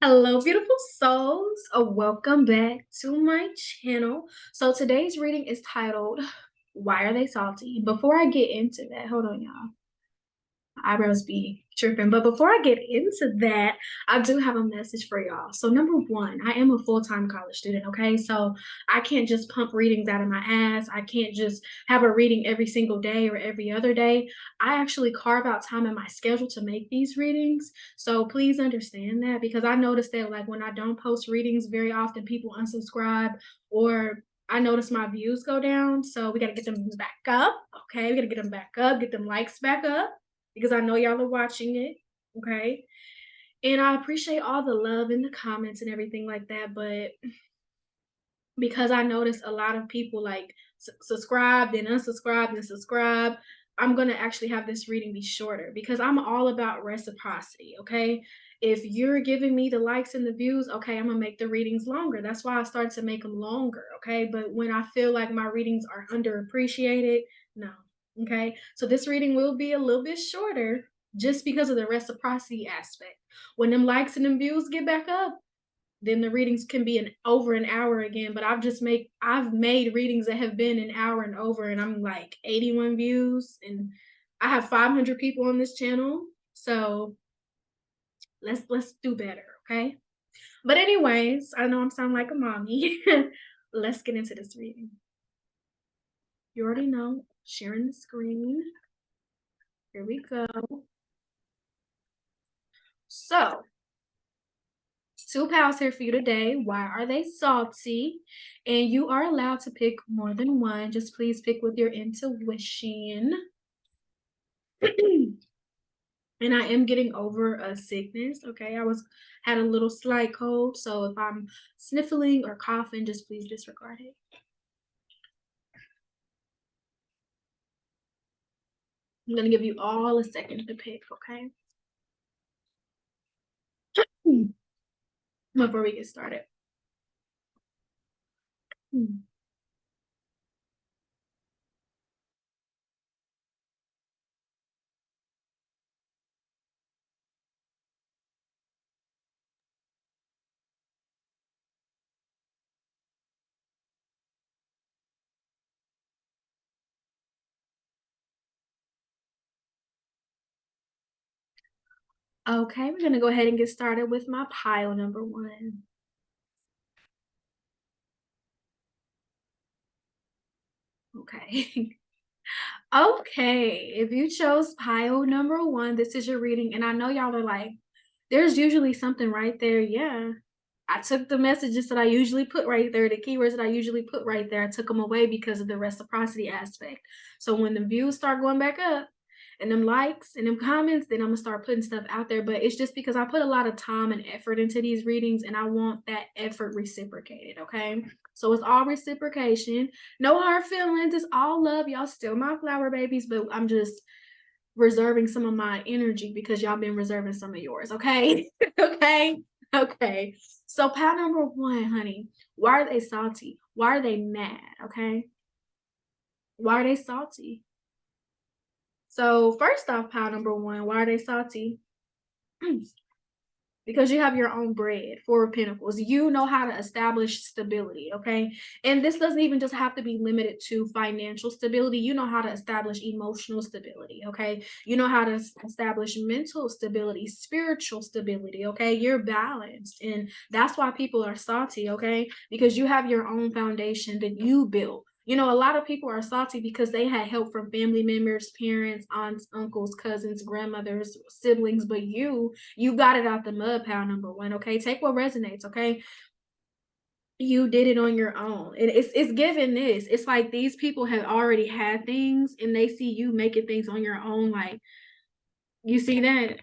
Hello, beautiful souls. Welcome back to my channel. So today's reading is titled, Why Are They Salty? Before I get into that, hold on, y'all. My eyebrows be tripping. But before I get into that, I do have a message for y'all. So, number one, I am a full time college student, okay? So, I can't just pump readings out of my ass. I can't just have a reading every single day or every other day. I actually carve out time in my schedule to make these readings. So, please understand that because I noticed that, like, when I don't post readings very often, people unsubscribe or I notice my views go down. So, we got to get them back up, okay? We got to get them back up, get them likes back up because I know y'all are watching it. Okay. And I appreciate all the love in the comments and everything like that. But because I noticed a lot of people like subscribed and unsubscribed and subscribed, I'm going to actually have this reading be shorter because I'm all about reciprocity. Okay. If you're giving me the likes and the views, okay, I'm going to make the readings longer. That's why I started to make them longer. Okay. But when I feel like my readings are underappreciated, no. Okay. So this reading will be a little bit shorter just because of the reciprocity aspect. When them likes and them views get back up, then the readings can be over an hour again. But I've made readings that have been an hour and over, and I'm like 81 views, and I have 500 people on this channel. So let's do better, okay? But anyways, I know I'm sounding like a mommy. Let's get into this reading. You already know, sharing the screen. Here we go. So, two pals here for you today. Why are they salty? And you are allowed to pick more than one. Just please pick with your intuition. And I am getting over a sickness. Okay. Had a little slight cold. So if I'm sniffling or coughing, just please disregard it. I'm gonna give you all a second to pick, okay? Before we get started. Okay, we're gonna go ahead and get started with my pile number one. Okay. Okay, if you chose pile number one, this is your reading. And I know y'all are like, there's usually something right there. Yeah. I took the messages that I usually put right there, the keywords that I usually put right there, I took them away because of the reciprocity aspect. So when the views start going back up and them likes and them comments, then I'm gonna start putting stuff out there. But it's just because I put a lot of time and effort into these readings and I want that effort reciprocated. Okay. So it's all reciprocation. No hard feelings. It's all love. Y'all still my flower babies, but I'm just reserving some of my energy because y'all been reserving some of yours. Okay. Okay. Okay. So pile number one, honey, why are they salty? Why are they mad? Okay. Why are they salty? So first off, pile number one, why are they salty? Because you have your own bread. Four of Pentacles, you know how to establish stability. Okay. And this doesn't even just have to be limited to financial stability. You know how to establish emotional stability. Okay. You know how to establish mental stability, spiritual stability. Okay. You're balanced, and that's why people are salty. Okay. Because you have your own foundation that you built. You know, a lot of people are salty because they had help from family members, parents, aunts, uncles, cousins, grandmothers, siblings, but you got it out the mud, pal number one. Okay. Take what resonates. Okay. You did it on your own. And it's given this. It's like these people have already had things and they see you making things on your own. Like, you see that?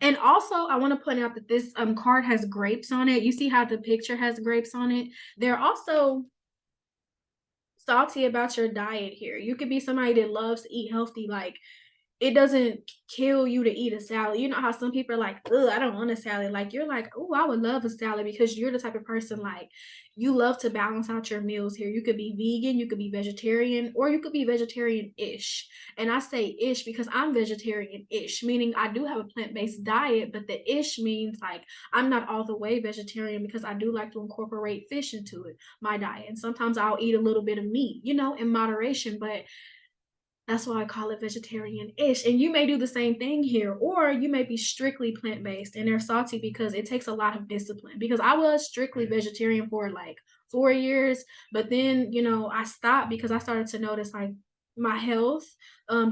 And also, I want to point out that this card has grapes on it. You see how the picture has grapes on it? They're also salty about your diet here. You could be somebody that loves to eat healthy, like it doesn't kill you to eat a salad. You know how some people are like, "Ugh, I don't want a salad." Like, you're like, "Oh, I would love a salad," because you're the type of person, like, you love to balance out your meals here. You could be vegan, you could be vegetarian, or you could be vegetarian-ish. And I say ish because I'm vegetarian-ish, meaning I do have a plant-based diet, but the ish means like I'm not all the way vegetarian because I do like to incorporate fish into my diet. And sometimes I'll eat a little bit of meat, in moderation, but that's why I call it vegetarian-ish, and you may do the same thing here, or you may be strictly plant-based, and they're salty because it takes a lot of discipline, because I was strictly vegetarian for, like, 4 years, but then, I stopped because I started to notice, like, my health,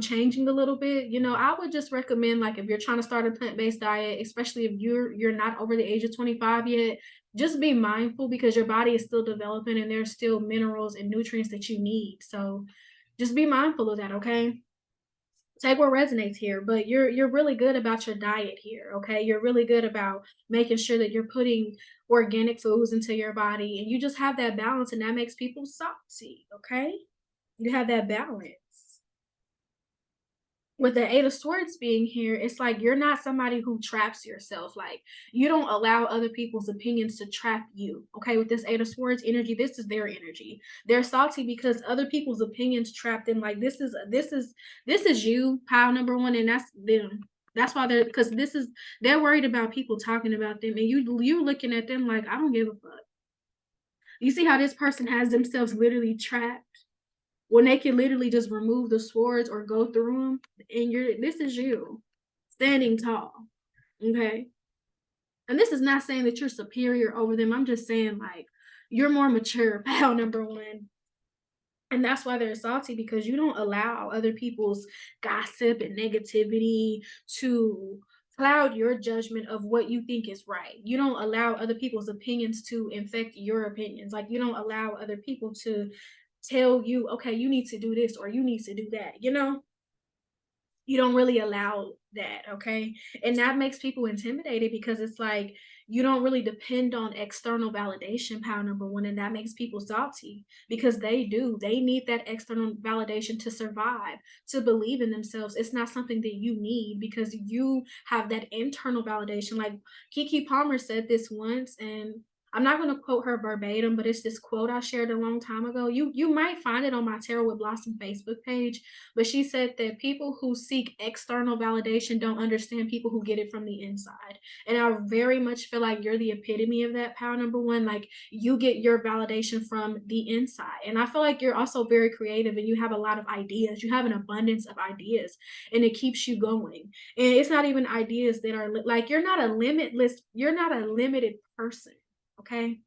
changing a little bit. I would just recommend, like, if you're trying to start a plant-based diet, especially if you're not over the age of 25 yet, just be mindful because your body is still developing and there's still minerals and nutrients that you need, so just be mindful of that, okay? Take what resonates here, but you're really good about your diet here, okay? You're really good about making sure that you're putting organic foods into your body and you just have that balance and that makes people salty, okay? You have that balance. With the Eight of Swords being here, it's like you're not somebody who traps yourself. Like, you don't allow other people's opinions to trap you. Okay, with this Eight of Swords energy, this is their energy. They're salty because other people's opinions trap them. Like, this is you, pile number one, and that's them. That's why because they're worried about people talking about them, and you looking at them like, I don't give a fuck. You see how this person has themselves literally trapped when they can literally just remove the swords or go through them, and this is you standing tall, okay? And this is not saying that you're superior over them. I'm just saying, like, you're more mature, pal number one. And that's why they're salty because you don't allow other people's gossip and negativity to cloud your judgment of what you think is right. You don't allow other people's opinions to infect your opinions. Like, you don't allow other people to tell you, okay, you need to do this or you need to do that, you don't really allow that, okay? And that makes people intimidated because it's like you don't really depend on external validation, pile number one, and that makes people salty because they do. They need that external validation to survive, to believe in themselves. It's not something that you need because you have that internal validation. Like Kiki Palmer said this once, and I'm not going to quote her verbatim, but it's this quote I shared a long time ago. You might find it on my Tarot with Blossom Facebook page, but she said that people who seek external validation don't understand people who get it from the inside. And I very much feel like you're the epitome of that, power number one. Like, you get your validation from the inside. And I feel like you're also very creative and you have a lot of ideas. You have an abundance of ideas and it keeps you going. And it's not even ideas that are like, you're not a limited person. Okay.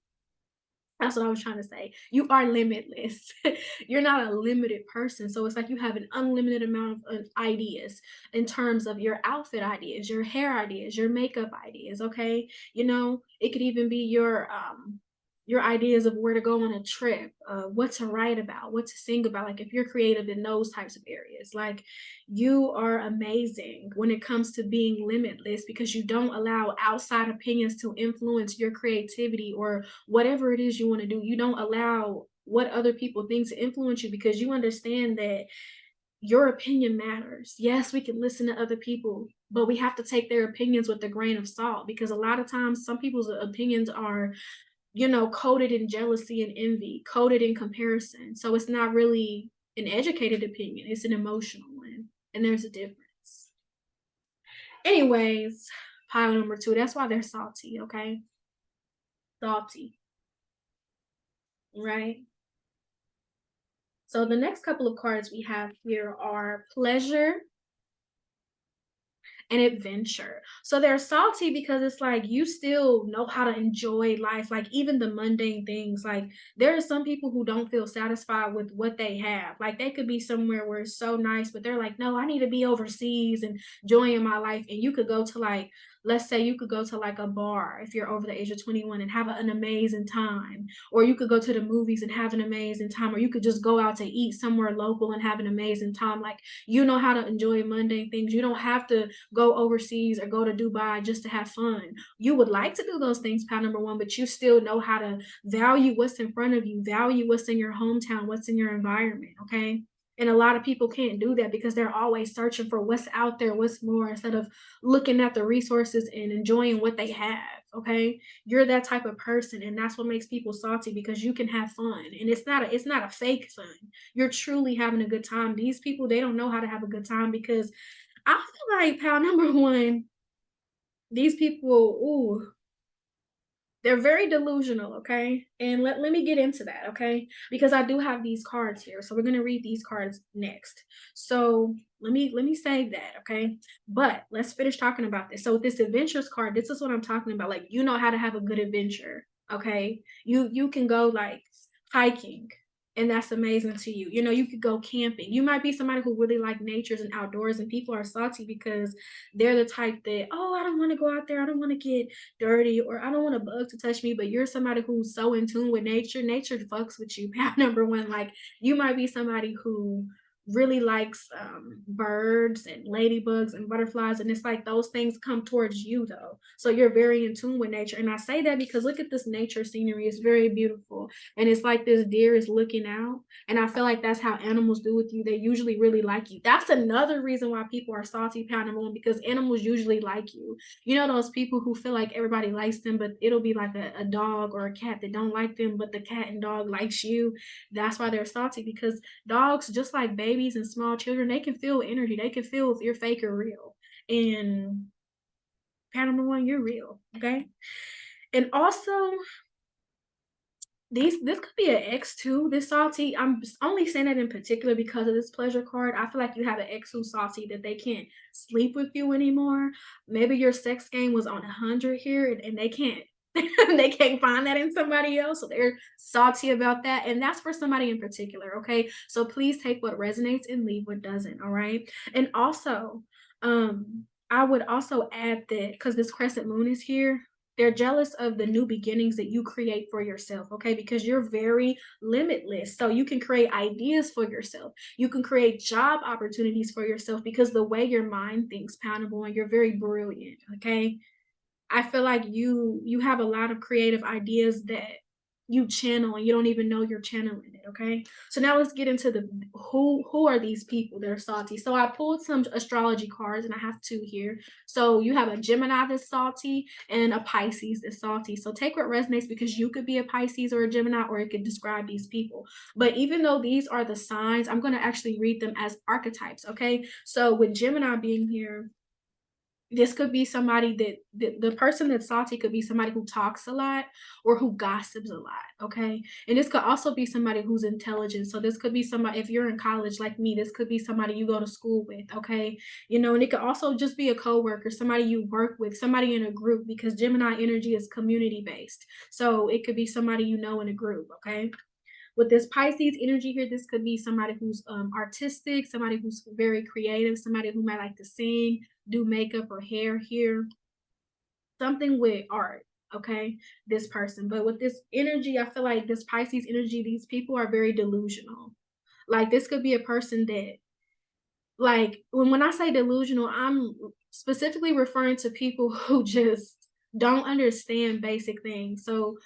That's what I was trying to say. You are limitless. You're not a limited person. So it's like you have an unlimited amount of ideas in terms of your outfit ideas, your hair ideas, your makeup ideas, okay? It could even be your ideas of where to go on a trip, what to write about, what to sing about. Like if you're creative in those types of areas, like you are amazing when it comes to being limitless because you don't allow outside opinions to influence your creativity or whatever it is you want to do. You don't allow what other people think to influence you because you understand that your opinion matters. Yes, we can listen to other people, but we have to take their opinions with a grain of salt because a lot of times some people's opinions are coated in jealousy and envy, coated in comparison. So it's not really an educated opinion, it's an emotional one. And there's a difference. Anyways, pile number two, that's why they're salty, okay? Salty, right? So the next couple of cards we have here are pleasure and adventure. So they're salty because it's like you still know how to enjoy life, like even the mundane things. Like there are some people who don't feel satisfied with what they have. Like they could be somewhere where it's so nice, but they're like, no, I need to be overseas and enjoying my life. And you could go to like, let's say you could go to like a bar if you're over the age of 21 and have an amazing time, or you could go to the movies and have an amazing time, or you could just go out to eat somewhere local and have an amazing time. Like you know how to enjoy mundane things. You don't have to go overseas or go to Dubai just to have fun. You would like to do those things, pal number one, but you still know how to value what's in front of you, value what's in your hometown, what's in your environment, okay? And a lot of people can't do that because they're always searching for what's out there, what's more, instead of looking at the resources and enjoying what they have. Okay. You're that type of person. And that's what makes people salty because you can have fun. And it's not a fake fun. You're truly having a good time. These people, they don't know how to have a good time because I feel like pal number one, these people, ooh, they're very delusional, okay? And let me get into that, okay? Because I do have these cards here. So we're gonna read these cards next. So let me save that, okay? But let's finish talking about this. So with this adventures card, this is what I'm talking about. Like you know how to have a good adventure, okay? You can go like hiking, and that's amazing to you. You know, you could go camping. You might be somebody who really like natures and outdoors, and people are salty because they're the type that, oh, I don't want to go out there. I don't want to get dirty, or I don't want a bug to touch me, but you're somebody who's so in tune with nature. Nature fucks with you. Path number one, like you might be somebody who really likes birds and ladybugs and butterflies, and it's like those things come towards you though, so you're very in tune with nature. And I say that because look at this nature scenery, it's very beautiful, and it's like this deer is looking out, and I feel like that's how animals do with you. They usually really like you. That's another reason why people are salty, pound number one, because animals usually like you. You know those people who feel like everybody likes them, but it'll be like a dog or a cat that don't like them, but the cat and dog likes you. That's why they're salty, because dogs, just like babies and small children, they can feel energy. They can feel if you're fake or real. And pattern number one, you're real. Okay. And also, this could be an ex too. This salty. I'm only saying that in particular because of this pleasure card. I feel like you have an ex who's salty that they can't sleep with you anymore. Maybe your sex game was on 100 here, and they can't they can't find that in somebody else. So they're salty about that. And that's for somebody in particular. Okay. So please take what resonates and leave what doesn't. All right. And also, I would also add that because this crescent moon is here, they're jealous of the new beginnings that you create for yourself, okay? Because you're very limitless. So you can create ideas for yourself. You can create job opportunities for yourself because the way your mind thinks, Poundable, and you're very brilliant, okay? I feel like you have a lot of creative ideas that you channel and you don't even know you're channeling it, okay? So now let's get into the who are these people that are salty. So I pulled some astrology cards and I have two here. So you have a Gemini that's salty and a Pisces that's salty. So take what resonates because you could be a Pisces or a Gemini, or it could describe these people. But even though these are the signs, I'm going to actually read them as archetypes, okay? So with Gemini being here, this could be somebody that the person that's salty could be somebody who talks a lot or who gossips a lot, okay? And this could also be somebody who's intelligent. So this could be somebody, if you're in college like me, this could be somebody you go to school with, okay? You know, and it could also just be a coworker, somebody you work with, somebody in a group, because Gemini energy is community based. So it could be somebody you know in a group, okay? With this Pisces energy here, this could be somebody who's artistic, somebody who's very creative, somebody who might like to sing, do makeup or hair here, something with art. Okay, this person. But with this energy, I feel like this Pisces energy, these people are very delusional. Like this could be a person that, like, when I say delusional, I'm specifically referring to people who just don't understand basic things. So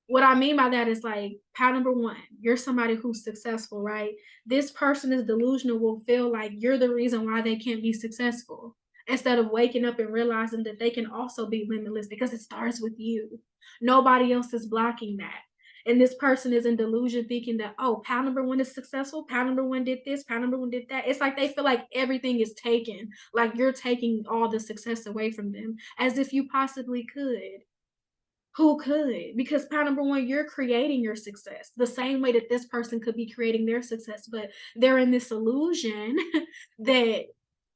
what I mean by that is like, path number one, you're somebody who's successful, right? This person is delusional, will feel like you're the reason why they can't be successful, instead of waking up and realizing that they can also be limitless because it starts with you. Nobody else is blocking that. And this person is in delusion thinking that, oh, path number one is successful, path number one did this, path number one did that. It's like they feel like everything is taken, like you're taking all the success away from them, as if you possibly could. Who could? Because part number one, you're creating your success the same way that this person could be creating their success, but they're in this illusion that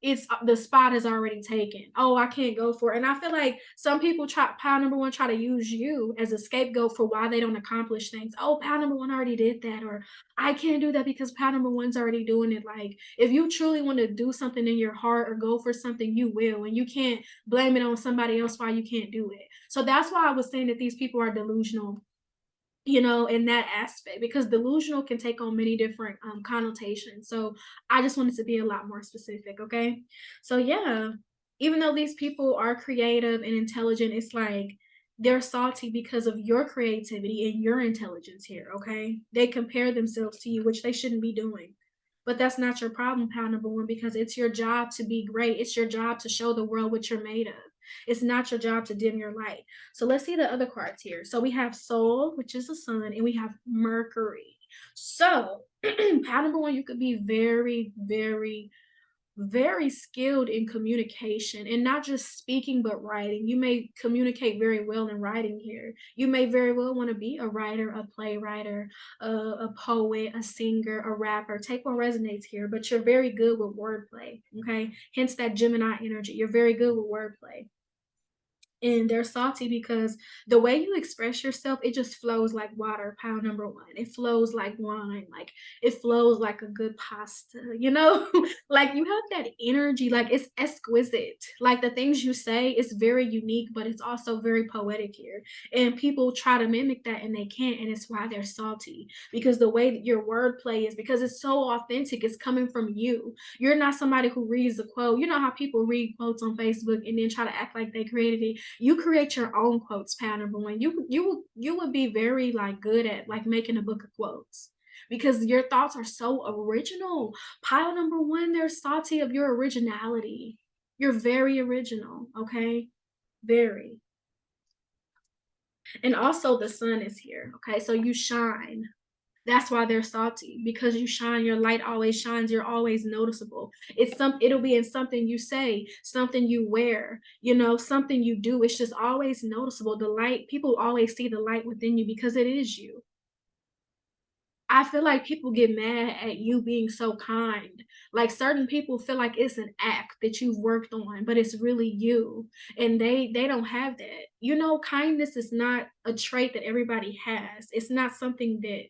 it's the spot is already taken. Oh, I can't go for it. And I feel like some people try, pile number one, try to use you as a scapegoat for why they don't accomplish things. Oh, pile number one already did that, or I can't do that because pile number one's already doing it. Like, if you truly want to do something in your heart or go for something, you will, and you can't blame it on somebody else why you can't do it. So that's why I was saying that these people are delusional, you know, in that aspect, because delusional can take on many different connotations. So I just wanted to be a lot more specific, okay? So yeah, even though these people are creative and intelligent, it's like they're salty because of your creativity and your intelligence here, okay? They compare themselves to you, which they shouldn't be doing. But that's not your problem, pal number one, because it's your job to be great. It's your job to show the world what you're made of. It's not your job to dim your light. So let's see the other cards here. So we have Soul, which is the sun, and we have Mercury. So, pal number one, you could be very, very, very skilled in communication, and not just speaking but writing. You may communicate very well in writing here. You may very well want to be a writer, a playwright, a poet, a singer, a rapper. Take what resonates here, but you're very good with wordplay. Okay, hence that Gemini energy. You're very good with wordplay, and they're salty because the way you express yourself, it just flows like water. Pile number one, it flows like wine, like it flows like a good pasta, you know. Like you have that energy, like it's exquisite. Like the things you say is very unique, but it's also very poetic here, and people try to mimic that and they can't, and it's why they're salty, because the way that your wordplay is, because it's so authentic, it's coming from you. You're not somebody who reads a quote. You know how people read quotes on Facebook and then try to act like they created it. You create your own quotes, pal number one. You would be very like good at like making a book of quotes, because your thoughts are so original. Pile number one, they're salty of your originality. You're very original, okay? Very. And also the sun is here, okay? So you shine. That's why they're salty, because you shine, your light always shines, you're always noticeable. It'll be in something you say, something you wear, something you do. It's just always noticeable. The light, people always see the light within you because it is you. I feel like people get mad at you being so kind. Like certain people feel like it's an act that you've worked on, but it's really you. And they don't have that. Kindness is not a trait that everybody has. It's not something that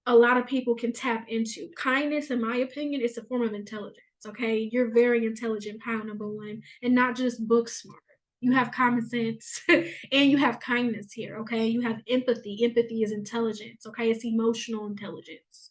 a lot of people can tap into. Kindness, in my opinion, is a form of intelligence. Okay, you're very intelligent, pile number one, and not just book smart. You have common sense and you have kindness here. Okay, you have empathy. Empathy is intelligence. Okay, it's emotional intelligence.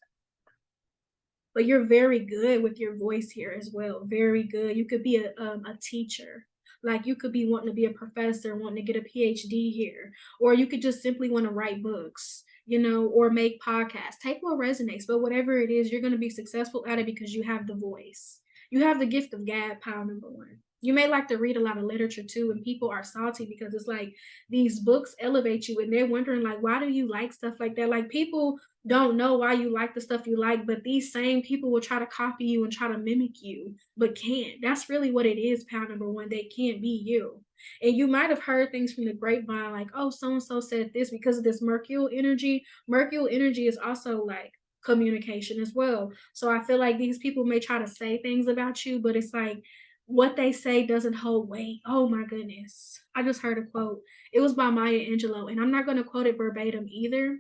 But you're very good with your voice here as well. Very good. You could be a teacher. Like you could be wanting to be a professor, wanting to get a PhD here, or you could just simply want to write books, or make podcasts. Take what resonates, but whatever it is, you're going to be successful at it because you have the voice. You have the gift of gab, pile number one. You may like to read a lot of literature too, and people are salty because it's like these books elevate you, and they're wondering like, why do you like stuff like that? Like people don't know why you like the stuff you like, but these same people will try to copy you and try to mimic you, but can't. That's really what it is, pal number one. They can't be you. And you might have heard things from the grapevine, like, oh, so and so said this because of this Mercurial energy. Mercurial energy is also like communication as well. So I feel like these people may try to say things about you, but it's like what they say doesn't hold weight. Oh my goodness. I just heard a quote. It was by Maya Angelou, and I'm not going to quote it verbatim either.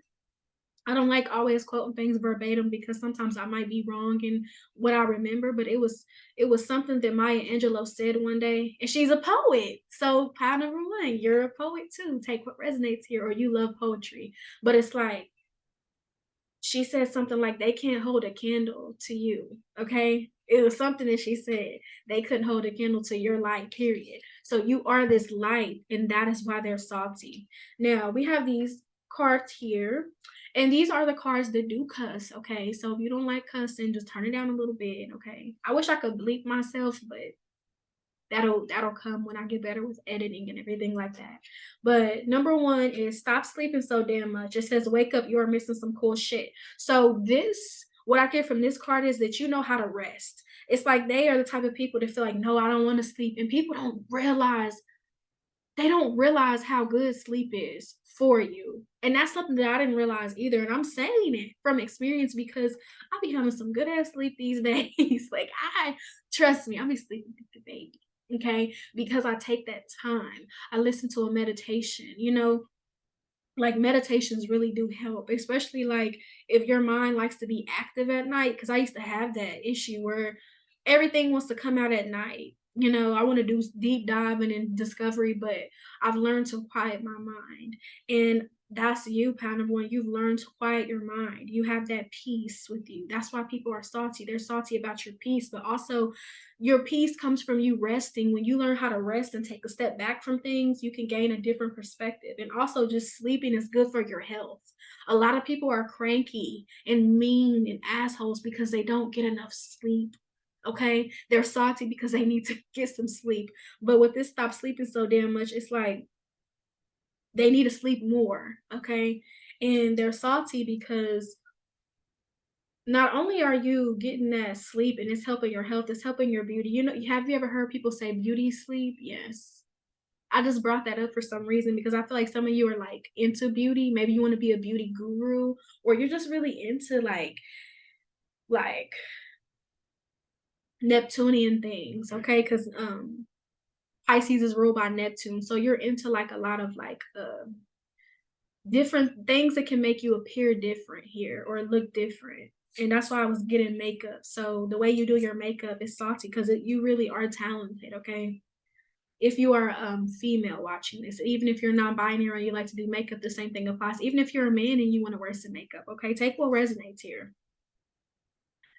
I don't like always quoting things verbatim because sometimes I might be wrong in what I remember, but it was something that Maya Angelou said one day, and she's a poet. So pile number one, you're a poet too. Take what resonates here, or you love poetry. But it's like she said something like they can't hold a candle to you. Okay. It was something that she said. They couldn't hold a candle to your light, period. So you are this light, and that is why they're salty. Now we have these cards here, and these are the cards that do cuss. Okay. So if you don't like cussing, just turn it down a little bit. Okay. I wish I could bleep myself, but that'll come when I get better with editing and everything like that. But number one is stop sleeping so damn much. It says wake up, you're missing some cool shit. So this, what I get from this card is that you know how to rest. It's like they are the type of people that feel like, no, I don't want to sleep. And people don't realize how good sleep is for you. And that's something that I didn't realize either. And I'm saying it from experience because I be having some good ass sleep these days. Like I trust me, I be sleeping like the baby. Okay. Because I take that time. I listen to a meditation, like meditations really do help, especially like if your mind likes to be active at night, because I used to have that issue where everything wants to come out at night. I want to do deep diving and discovery, but I've learned to quiet my mind. And that's you, pound number one. You've learned to quiet your mind. You have that peace with you. That's why people are salty. They're salty about your peace, but also your peace comes from you resting. When you learn how to rest and take a step back from things, you can gain a different perspective. And also, just sleeping is good for your health. A lot of people are cranky and mean and assholes because they don't get enough sleep. Okay, they're salty because they need to get some sleep. But with this stop sleeping so damn much, it's like they need to sleep more. Okay, and they're salty because not only are you getting that sleep and it's helping your health, it's helping your beauty. You know, have you ever heard people say beauty sleep? Yes. I just brought that up for some reason because I feel like some of you are like into beauty. Maybe you want to be a beauty guru, or you're just really into like Neptunian things, okay? Because Pisces is ruled by Neptune. So you're into like a lot of like different things that can make you appear different here or look different. And that's why I was getting makeup. So the way you do your makeup is salty because you really are talented, okay? If you are female watching this, even if you're non-binary or you like to do makeup, the same thing applies. Even if you're a man and you want to wear some makeup, okay? Take what resonates here.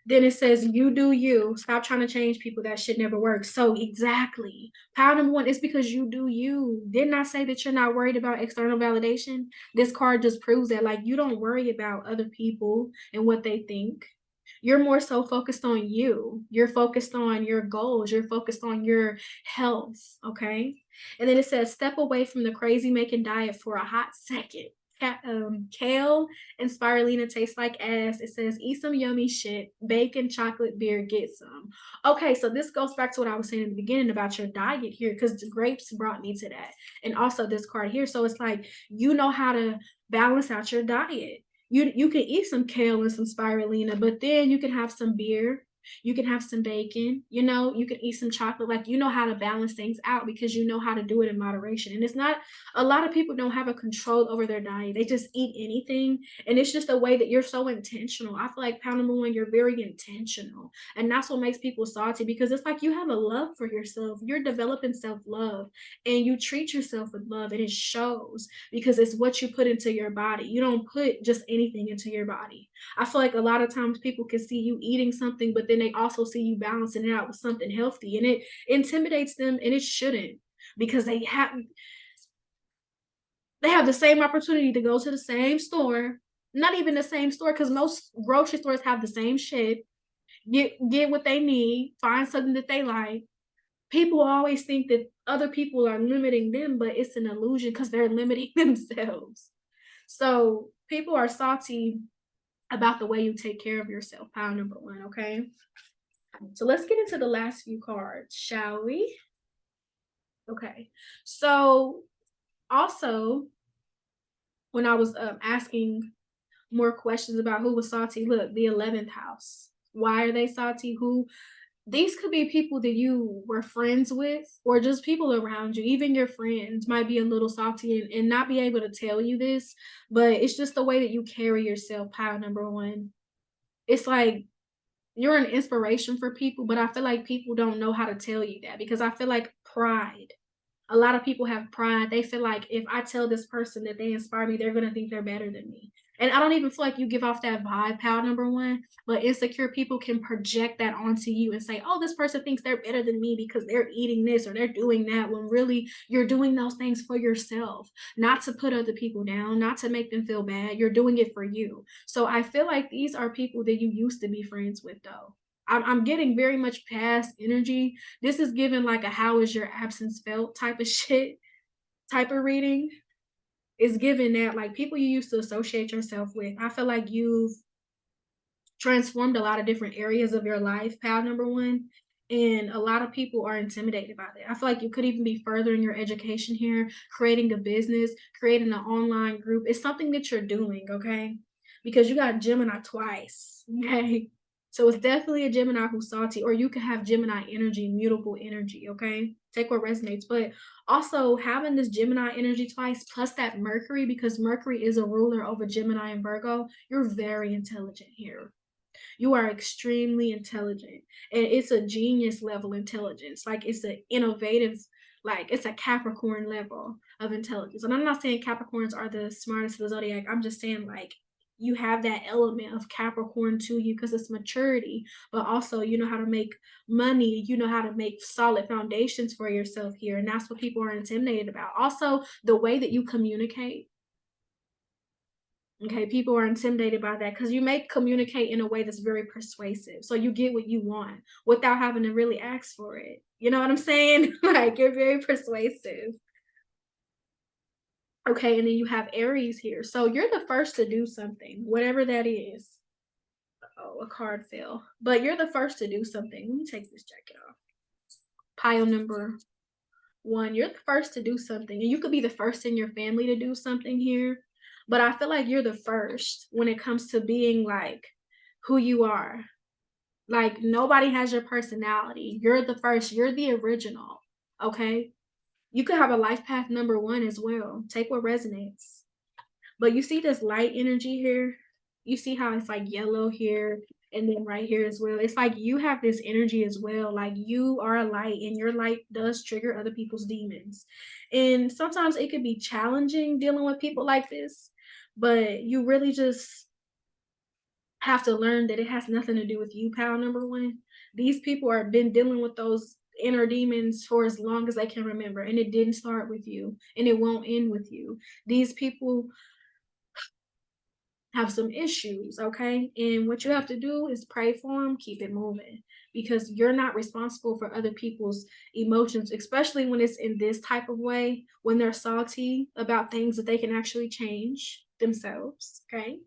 Then it says, you do you. Stop trying to change people. That shit never works. So exactly. Power number one is because you do you. Didn't I say that you're not worried about external validation? This card just proves that. Like, you don't worry about other people and what they think. You're more so focused on you. You're focused on your goals. You're focused on your health. Okay. And then it says, step away from the crazy making diet for a hot second. Kale and spirulina taste like ass. It says, eat some yummy shit, bacon, chocolate, beer, get some. Okay, so this goes back to what I was saying in the beginning about your diet here, because the grapes brought me to that. And also this card here. So it's like, you know how to balance out your diet. You can eat some kale and some spirulina, but then you can have some beer, you can have some bacon, you know, you can eat some chocolate. Like, you know how to balance things out because you know how to do it in moderation. And it's not, a lot of people don't have a control over their diet. They just eat anything. And it's just a way that you're so intentional. I feel like pound number one, you're very intentional. And that's what makes people salty, because it's like you have a love for yourself. You're developing self-love and you treat yourself with love, and it shows because it's what you put into your body. You don't put just anything into your body. I feel like a lot of times people can see you eating something, but then they also see you balancing it out with something healthy, and it intimidates them, and it shouldn't, because they have the same opportunity to go to the same store, not even the same store, because most grocery stores have the same shit. Get what they need, find something that they like. People always think that other people are limiting them, but it's an illusion because they're limiting themselves. So people are salty about the way you take care of yourself. Pile number one, okay? So let's get into the last few cards, shall we? Okay. So also, when I was asking more questions about who was salty, look, the 11th house. Why are they salty? Who These could be people that you were friends with, or just people around you. Even your friends might be a little salty and not be able to tell you this, but it's just the way that you carry yourself. Pile number one. It's like you're an inspiration for people, but I feel like people don't know how to tell you that, because I feel like pride. A lot of people have pride. They feel like if I tell this person that they inspire me, they're gonna think they're better than me. And I don't even feel like you give off that vibe, pal number one. But insecure people can project that onto you and say, oh, this person thinks they're better than me because they're eating this or they're doing that, when really you're doing those things for yourself, not to put other people down, not to make them feel bad. You're doing it for you. So I feel like these are people that you used to be friends with, though. I'm getting very much past energy. This is given like a how is your absence felt type of shit, type of reading. Is given that like people you used to associate yourself with. I feel like you've transformed a lot of different areas of your life, pal number one. And a lot of people are intimidated by that. I feel like you could even be furthering your education here, creating a business, creating an online group. It's something that you're doing, okay? Because you got Gemini twice, okay? So it's definitely a Gemini who's salty, or you could have Gemini energy, mutable energy, okay? Take what resonates. But also having this Gemini energy twice, plus that Mercury, because Mercury is a ruler over Gemini and Virgo, you're very intelligent here. You are extremely intelligent, and it's a genius level intelligence. Like, it's an innovative, like it's a Capricorn level of intelligence. And I'm not saying Capricorns are the smartest of the zodiac. I'm just saying like you have that element of Capricorn to you because it's maturity, but also you know how to make money, you know how to make solid foundations for yourself here. And that's what people are intimidated about. Also, the way that you communicate. Okay, people are intimidated by that because you may communicate in a way that's very persuasive. So you get what you want without having to really ask for it. You know what I'm saying? Like you're very persuasive. Okay, and then you have Aries here. So you're the first to do something, whatever that is. Oh, a card fell. But you're the first to do something. Let me take this jacket off. Pile number one, you're the first to do something. And you could be the first in your family to do something here. But I feel like you're the first when it comes to being like who you are. Like nobody has your personality. You're the first, you're the original. Okay. You could have a life path number one as well. Take what resonates. But you see this light energy here? You see how it's like yellow here and then right here as well. It's like you have this energy as well. Like you are a light and your light does trigger other people's demons. And sometimes it can be challenging dealing with people like this, but you really just have to learn that it has nothing to do with you, pal number one. These people are been dealing with those inner demons for as long as they can remember, and it didn't start with you and it won't end with you. These people have some issues, okay? And what you have to do is pray for them, keep it moving because you're not responsible for other people's emotions, especially when it's in this type of way, when they're salty about things that they can actually change themselves, okay?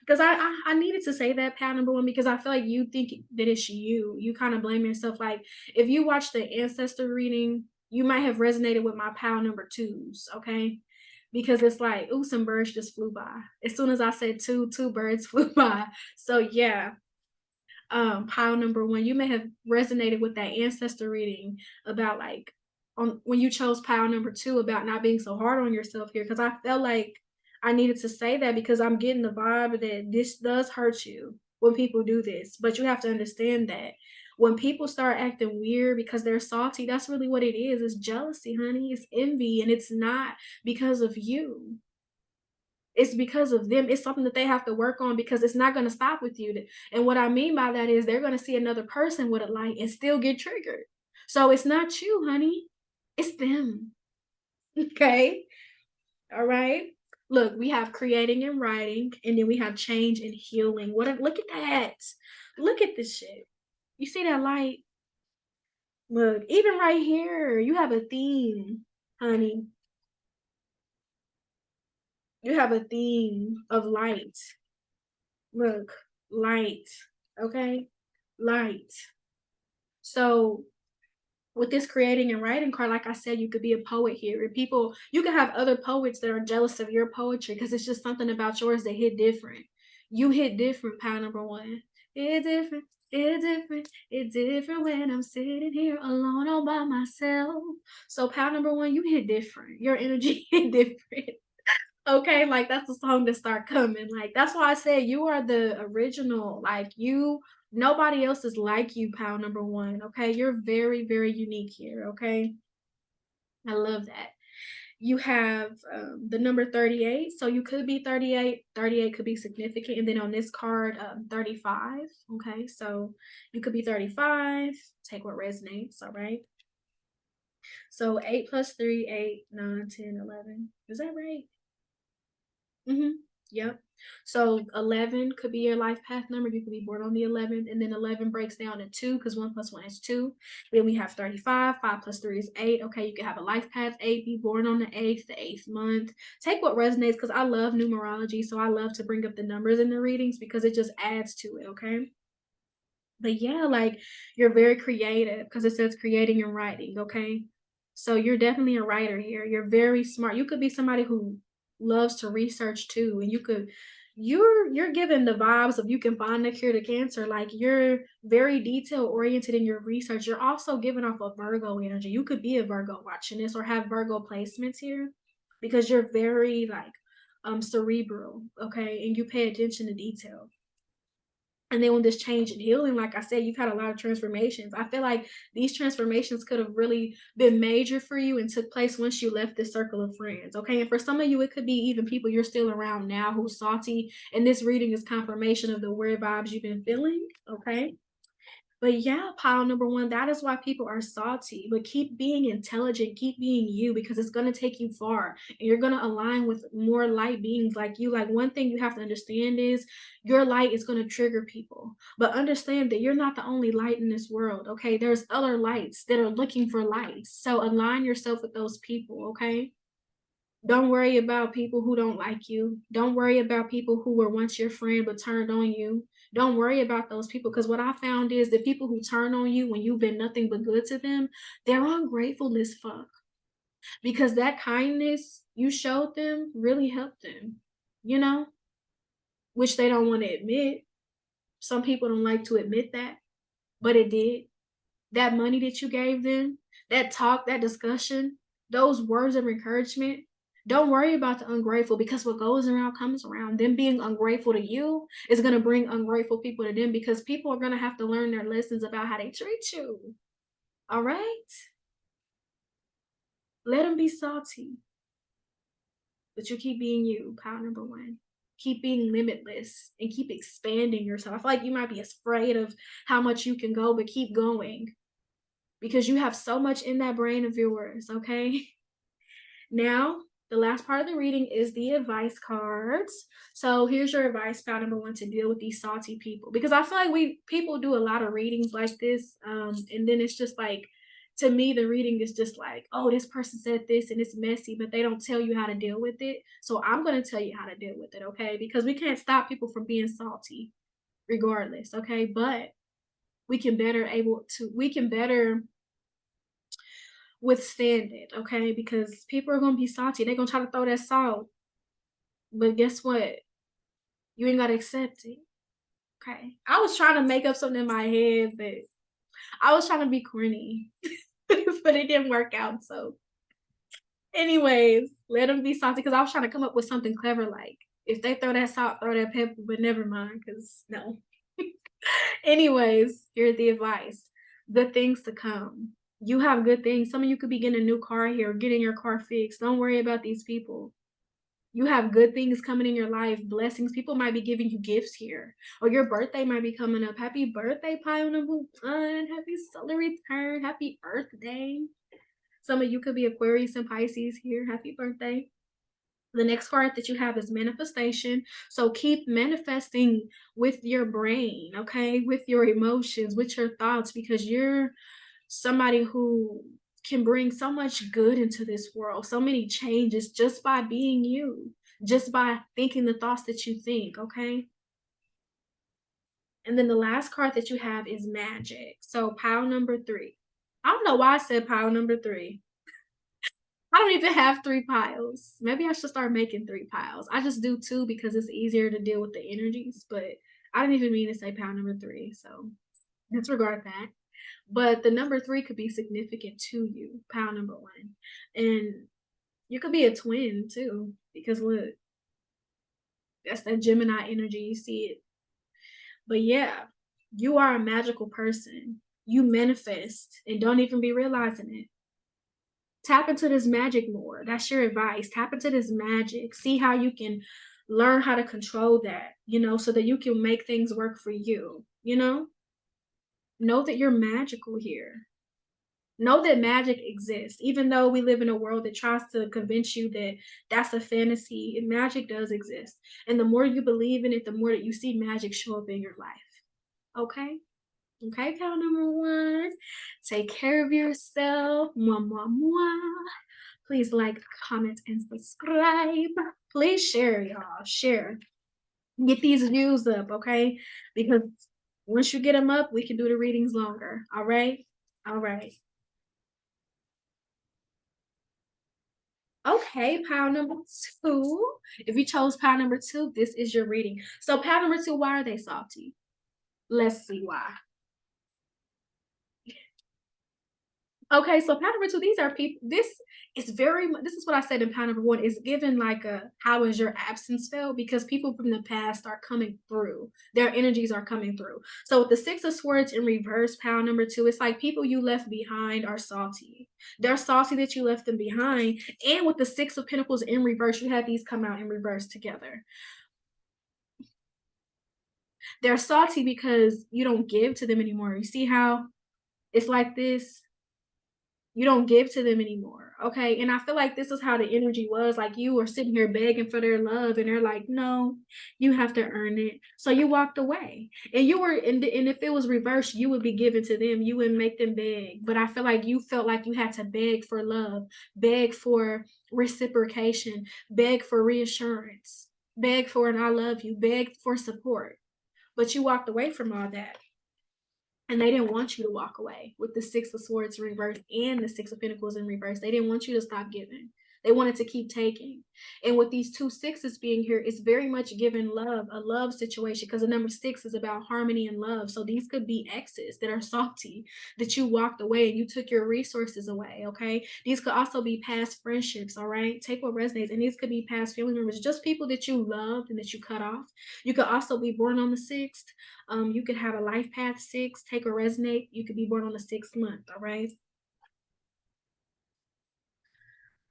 Because I needed to say that, pal number one, because I feel like you think that it's you. You kind of blame yourself. Like if you watch the ancestor reading, you might have resonated with my pal number twos, okay? Because it's like, ooh, some birds just flew by. As soon as I said two, two birds flew by. So yeah, pile number one, you may have resonated with that ancestor reading about like on when you chose pile number two about not being so hard on yourself here. Cause I felt like I needed to say that because I'm getting the vibe that this does hurt you when people do this. But you have to understand that when people start acting weird because they're salty, that's really what it is. It's jealousy, honey. It's envy, and it's not because of you. It's because of them. It's something that they have to work on because it's not gonna stop with you. And what I mean by that is they're gonna see another person with a light and still get triggered. So it's not you, honey. It's them. Okay. All right. Look, we have creating and writing, and then we have change and healing. Look at that. Look at this shit. You see that light? Look, even right here, you have a theme, honey. You have a theme of light. Look, light. Okay? Light. So with this creating and writing card, like I said, you could be a poet here. And people, you can have other poets that are jealous of your poetry because it's just something about yours that hit different. You hit different, pile number one. It's different. It's different. It's different when I'm sitting here alone all by myself. So, pile number one, you hit different. Your energy hit different. Okay, like that's the song that start coming. Like that's why I said you are the original. Like you, nobody else is like you, pal number one. Okay, you're very, very unique here. Okay, I love that. You have the number 38, so you could be 38. 38 could be significant, and then on this card, 35. Okay, so you could be 35. Take what resonates. All right. So 8 plus 3, 8, 9, 10, 11. Is that right? Mhm. Yep. So 11 could be your life path number. You could be born on the 11th, and then 11 breaks down to 2 because 1 plus 1 is 2. Then we have 35. 5 plus 3 is 8. Okay, you can have a life path 8, be born on the 8th month. Take what resonates because I love numerology, so I love to bring up the numbers in the readings because it just adds to it, okay? But yeah, like you're very creative because it says creating and writing, okay? So you're definitely a writer here. You're very smart. You could be somebody who loves to research too, and you're given the vibes of you can find the cure to cancer. Like you're very detail oriented in your research. You're also giving off a Virgo energy. You could be a Virgo watching this or have Virgo placements here because you're very like cerebral, okay? And you pay attention to detail. And then with this change and healing, like I said, you've had a lot of transformations. I feel like these transformations could have really been major for you and took place once you left this circle of friends. Okay. And for some of you, it could be even people you're still around now who's salty. And this reading is confirmation of the weird vibes you've been feeling. Okay. But yeah, pile number 1, that is why people are salty, but keep being intelligent, keep being you because it's gonna take you far, and you're gonna align with more light beings like you. Like, one thing you have to understand is your light is gonna trigger people, but understand that you're not the only light in this world, okay? There's other lights that are looking for lights, so align yourself with those people, okay? Don't worry about people who don't like you. Don't worry about people who were once your friend but turned on you. Don't worry about those people because what I found is the people who turn on you when you've been nothing but good to them, they're ungrateful as fuck because that kindness you showed them really helped them, you know, which they don't want to admit. Some people don't like to admit that, but it did. That money that you gave them, that talk, that discussion, those words of encouragement, don't worry about the ungrateful because what goes around comes around. Them being ungrateful to you is going to bring ungrateful people to them because people are going to have to learn their lessons about how they treat you. All right? Let them be salty, but you keep being you, pile number 1. Keep being limitless and keep expanding yourself. I feel like you might be afraid of how much you can go, but keep going because you have so much in that brain of yours, okay? Now, the last part of the reading is the advice cards. So here's your advice, pal number 1, to deal with these salty people. Because I feel like people do a lot of readings like this, and then it's just like, to me, the reading is just like, oh, this person said this and it's messy, but they don't tell you how to deal with it. So I'm going to tell you how to deal with it, okay? Because we can't stop people from being salty, regardless, okay? But we can better withstand it, okay? Because people are gonna be salty. They're gonna try to throw that salt, but guess what? You ain't gotta accept it. Okay. I was trying to make up something in my head, but I was trying to be corny, but it didn't work out. So, anyways, let them be salty because I was trying to come up with something clever like if they throw that salt, throw that pepper, but never mind, because no. Anyways, here's the advice. Good things to come. You have good things. Some of you could be getting a new car here, getting your car fixed. Don't worry about these people. You have good things coming in your life, blessings. People might be giving you gifts here, or your birthday might be coming up. Happy birthday, Pineapple One. Happy solar return. Happy Earth Day. Some of you could be Aquarius and Pisces here. Happy birthday. The next card that you have is manifestation. So keep manifesting with your brain, okay? With your emotions, with your thoughts, because you're somebody who can bring so much good into this world, so many changes just by being you, just by thinking the thoughts that you think, okay? And then the last card that you have is magic. So pile number 3. I don't know why I said pile number 3. I don't even have 3 piles. Maybe I should start making 3 piles. I just do 2 because it's easier to deal with the energies, but I didn't even mean to say pile number 3, so disregard that. But the number 3 could be significant to you, pile number 1. And you could be a twin too, because look, that's that Gemini energy, you see it. But yeah, you are a magical person. You manifest and don't even be realizing it. Tap into this magic more. That's your advice. Tap into this magic. See how you can learn how to control that, so that you can make things work for you, Know that you're magical here. Know that magic exists. Even though we live in a world that tries to convince you that that's a fantasy, magic does exist. And the more you believe in it, the more that you see magic show up in your life. Okay? Okay, pal number 1. Take care of yourself. Mwah, mwah, mwah. Please like, comment, and subscribe. Please share, y'all. Share. Get these views up, okay? Because once you get them up, we can do the readings longer. All right? All right. Okay, pile number 2. If you chose pile number 2, this is your reading. So pile number 2, why are they salty? Let's see why. Okay, so pile number 2, these are people. This is what I said in pile number 1. Is given like a how is your absence felt because people from the past are coming through. Their energies are coming through. So with the 6 of Swords in reverse, pile number 2, it's like people you left behind are salty. They're salty that you left them behind. And with the 6 of Pentacles in reverse, you had these come out in reverse together. They're salty because you don't give to them anymore. You see how it's like this? You don't give to them anymore, okay? And I feel like this is how the energy was, like, you were sitting here begging for their love, and they're like, "No, you have to earn it." So you walked away, and you were and if it was reversed, you would be giving to them, you would make them beg, but I feel like you felt like you had to beg for love, beg for reciprocation, beg for reassurance, beg for an "I love you," beg for support, but you walked away from all that. And they didn't want you to walk away with the Six of Swords in reverse and the Six of Pentacles in reverse. They didn't want you to stop giving. They wanted to keep taking. And with these two sixes being here, it's very much giving love, a love situation, because the number six is about harmony and love. So these could be exes that are salty, that you walked away and you took your resources away, okay? These could also be past friendships, all right? Take what resonates. And these could be past family members, just people that you loved and that you cut off. You could also be born on the 6th. You could have a life path 6, take or resonate. You could be born on the 6th month, all right?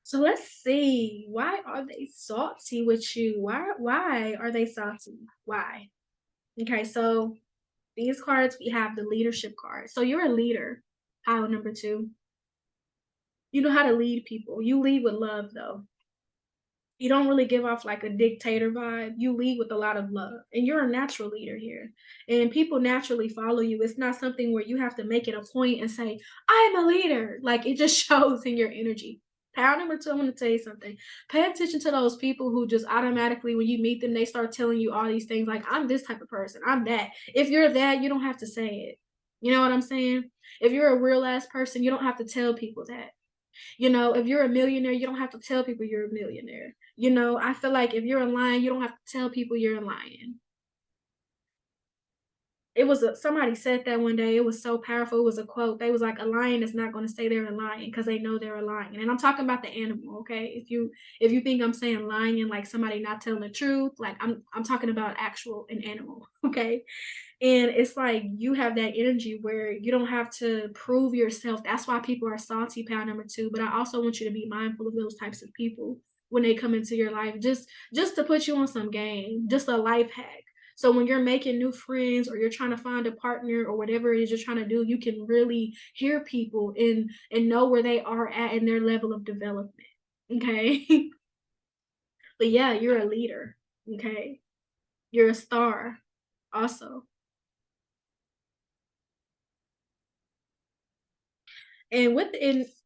So let's see. Why are they salty with you? Why are they salty? Why? Okay, so these cards, we have the leadership card. So you're a leader, pile number 2. You know how to lead people. You lead with love though. You don't really give off like a dictator vibe. You lead with a lot of love, and you're a natural leader here. And people naturally follow you. It's not something where you have to make it a point and say, "I am a leader." Like it just shows in your energy. Power number 2, I'm going to tell you something. Pay attention to those people who just automatically, when you meet them, they start telling you all these things like, "I'm this type of person. I'm that." If you're that, you don't have to say it. You know what I'm saying? If you're a real ass person, you don't have to tell people that. You know, if you're a millionaire, you don't have to tell people you're a millionaire. You know, I feel like if you're a lion, you don't have to tell people you're a lion. It was somebody said that one day. It was so powerful. It was a quote. They was like, "A lion is not going to say they're a lion because they know they're a lion." And I'm talking about the animal, okay? If you think I'm saying lion like somebody not telling the truth, like I'm talking about actual an animal, okay? And it's like you have that energy where you don't have to prove yourself. That's why people are salty, pound number 2. But I also want you to be mindful of those types of people when they come into your life, just to put you on some game, just a life hack. So when you're making new friends or you're trying to find a partner or whatever it is you're trying to do, you can really hear people and know where they are at in their level of development. Okay. But yeah, you're a leader. Okay. You're a star also. And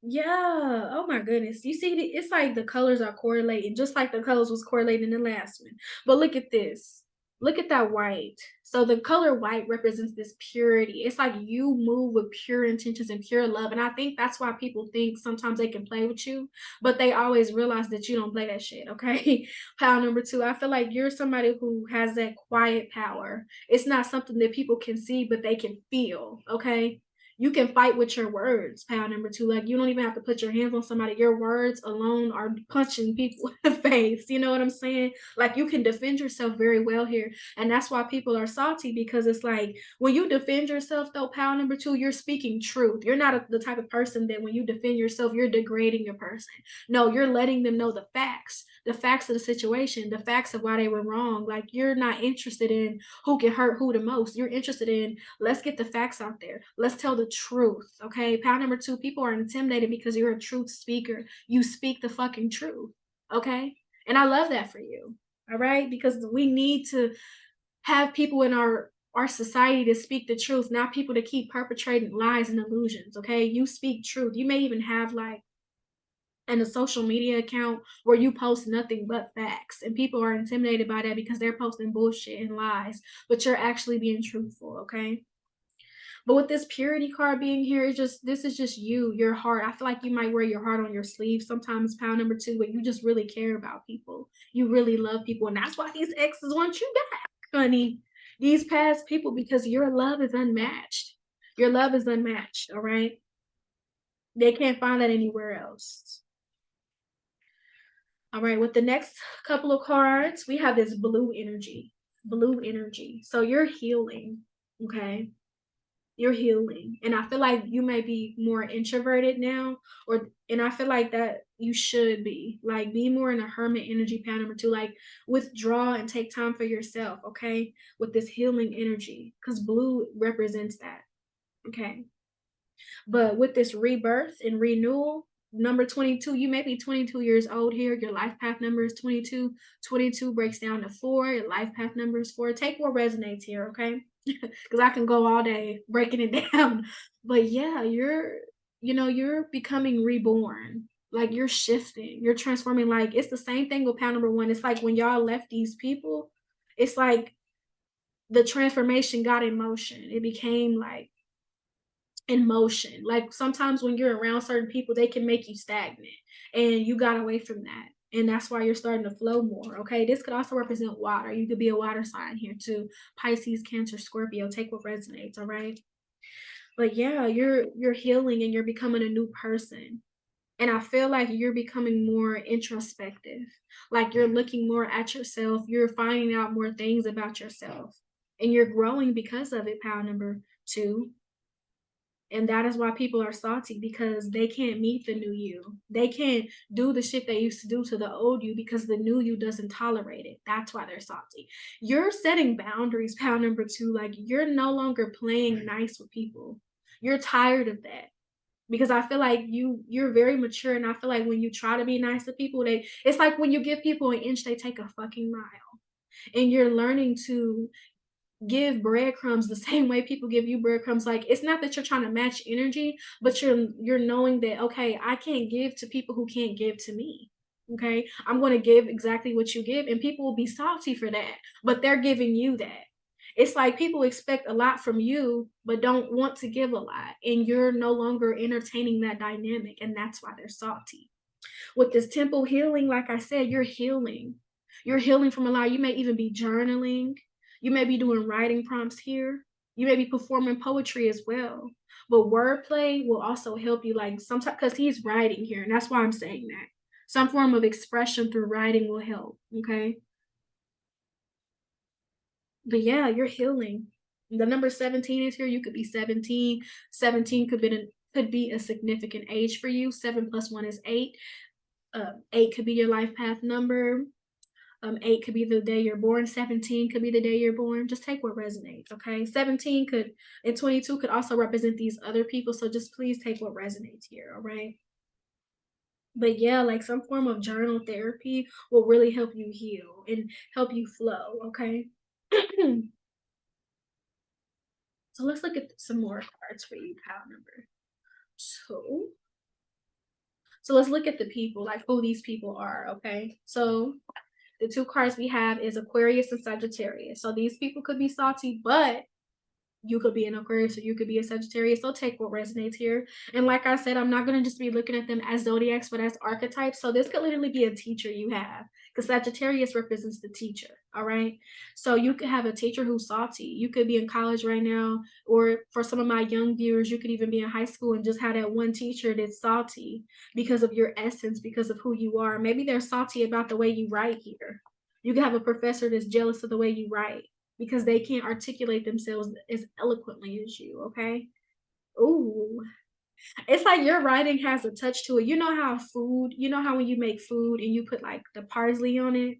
yeah, oh my goodness. You see, it's like the colors are correlating, just like the colors was correlating in the last one. But look at this. Look at that white. So the color white represents this purity. It's like you move with pure intentions and pure love. And I think that's why people think sometimes they can play with you, but they always realize that you don't play that shit, okay? Power number 2, I feel like you're somebody who has that quiet power. It's not something that people can see, but they can feel, okay? You can fight with your words, pound number 2. Like, you don't even have to put your hands on somebody. Your words alone are punching people in the face. You know what I'm saying? Like, you can defend yourself very well here. And that's why people are salty, because it's like when you defend yourself, though, pound number 2, you're speaking truth. You're not the type of person that when you defend yourself, you're degrading your person. No, you're letting them know the facts of the situation, the facts of why they were wrong. Like, you're not interested in who can hurt who the most. You're interested in, let's get the facts out there. Let's tell the truth. Okay. Pound number 2, people are intimidated because you're a truth speaker. You speak the fucking truth. Okay. And I love that for you. All right. Because we need to have people in our society to speak the truth, not people to keep perpetrating lies and illusions. Okay. You speak truth. You may even have like and a social media account where you post nothing but facts, and people are intimidated by that because they're posting bullshit and lies, but you're actually being truthful, okay? But with this purity card being here, it's just, this is just you, your heart. I feel like you might wear your heart on your sleeve sometimes, pound number 2, but you just really care about people. You really love people, and that's why these exes want you back, honey. These past people, because your love is unmatched. Your love is unmatched, all right? They can't find that anywhere else. All right, with the next couple of cards, we have this blue energy. Blue energy. So you're healing, okay? You're healing. And I feel like you may be more introverted now, and I feel like that you should be. Like be more in a hermit energy pattern to like withdraw and take time for yourself, okay? With this healing energy. Because blue represents that. Okay. But with this rebirth and renewal, number 22, you may be 22 years old here. Your life path number is 22. 22 breaks down to 4. Your life path number is 4. Take what resonates here, okay? Because I can go all day breaking it down. But yeah, you're becoming reborn. Like you're shifting, you're transforming. Like it's the same thing with pound number one. It's like when y'all left these people, it's like the transformation got in motion. It became like in motion. Like sometimes when you're around certain people, they can make you stagnant, and you got away from that. And that's why you're starting to flow more. Okay. This could also represent water. You could be a water sign here too. Pisces, Cancer, Scorpio. Take what resonates. All right. But yeah, you're healing and you're becoming a new person. And I feel like you're becoming more introspective. Like you're looking more at yourself. You're finding out more things about yourself. And you're growing because of it, pal number two. And that is why people are salty because they can't meet the new you. They can't do the shit they used to do to the old you because the new you doesn't tolerate it. That's why they're salty. You're setting boundaries, pound number two. Like you're no longer playing nice with people. You're tired of that. Because I feel like you're very mature, and I feel like when you try to be nice to people, it's like when you give people an inch, they take a fucking mile. And you're learning to give breadcrumbs the same way people give you breadcrumbs. Like it's not that you're trying to match energy, but you're knowing that okay, I can't give to people who can't give to me. Okay, I'm going to give exactly what you give, and people will be salty for that, but they're giving you that. It's like people expect a lot from you but don't want to give a lot, and you're no longer entertaining that dynamic, and that's why they're salty. With this temple healing, like I said, you're healing. You're healing from a lot. You may even be journaling. You may be doing writing prompts here. You may be performing poetry as well. But wordplay will also help you, like sometimes, because he's writing here, and that's why I'm saying that. Some form of expression through writing will help. Okay. But yeah, you're healing. The number 17 is here. You could be 17. 17 could be a significant age for you. 7 plus 1 is 8. 8 could be your life path number. 8 could be the day you're born. 17 could be the day you're born. Just take what resonates, okay? 17 could, and 22 could also represent these other people. So just please take what resonates here, all right? But yeah, like some form of journal therapy will really help you heal and help you flow, okay? So let's look at some more cards for you, pal number two. So let's look at the people, like who these people are, okay? So the two cards we have is Aquarius and Sagittarius. So these people could be salty, but you could be an Aquarius or you could be a Sagittarius. So take what resonates here. And like I said, I'm not going to just be looking at them as zodiacs, but as archetypes. So this could literally be a teacher you have because Sagittarius represents the teacher. All right. So you could have a teacher who's salty. You could be in college right now, or for some of my young viewers, you could even be in high school and just have that one teacher that's salty because of your essence, because of who you are. Maybe they're salty about the way you write here. You could have a professor that's jealous of the way you write because they can't articulate themselves as eloquently as you, okay? Ooh. It's like your writing has a touch to it. You know how food, you know how when you make food and you put like the parsley on it?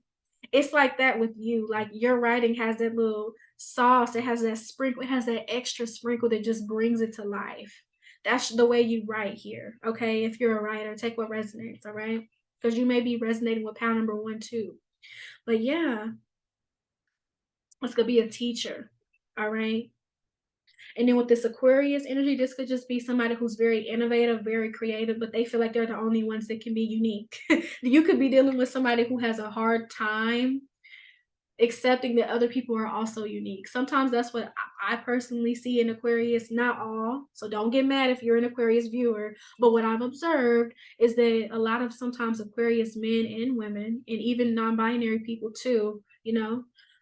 It's like that with you. Like your writing has that little sauce, it has that sprinkle, it has that extra sprinkle that just brings it to life. That's the way you write here, okay? If you're a writer, take what resonates, all right? Because you may be resonating with pound number one too. But yeah, it's gonna be a teacher, all right? And then with this Aquarius energy, this could just be somebody who's very innovative, very creative, but they feel like they're the only ones that can be unique. You could be dealing with somebody who has a hard time accepting that other people are also unique. Sometimes that's what I personally see in Aquarius, not all. So don't get mad if you're an Aquarius viewer. But what I've observed is that a lot of sometimes Aquarius men and women, and even non binary people too,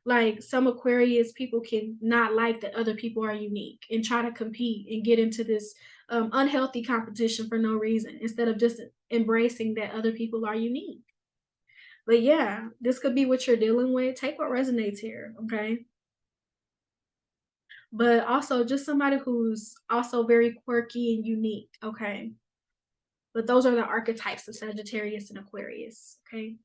like some Aquarius people can not like that other people are unique and try to compete and get into this unhealthy competition for no reason instead of just embracing that other people are unique. But yeah, this could be what you're dealing with. Take what resonates here, okay? but also just somebody who's also very quirky and unique, okay? But those are the archetypes of Sagittarius and Aquarius, okay?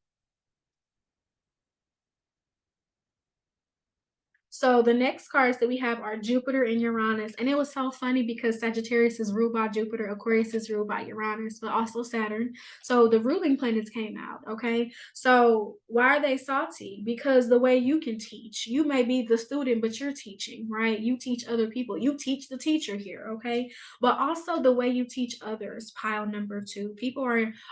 So the next cards that we have are Jupiter and Uranus. And it was so funny because Sagittarius is ruled by Jupiter, Aquarius is ruled by Uranus, but also Saturn. So the ruling planets came out, okay? So why are they salty? Because the way you can teach, you may be the student, but you're teaching, right? You teach other people. You teach the teacher here, okay? But also the way you teach others, pile number two. People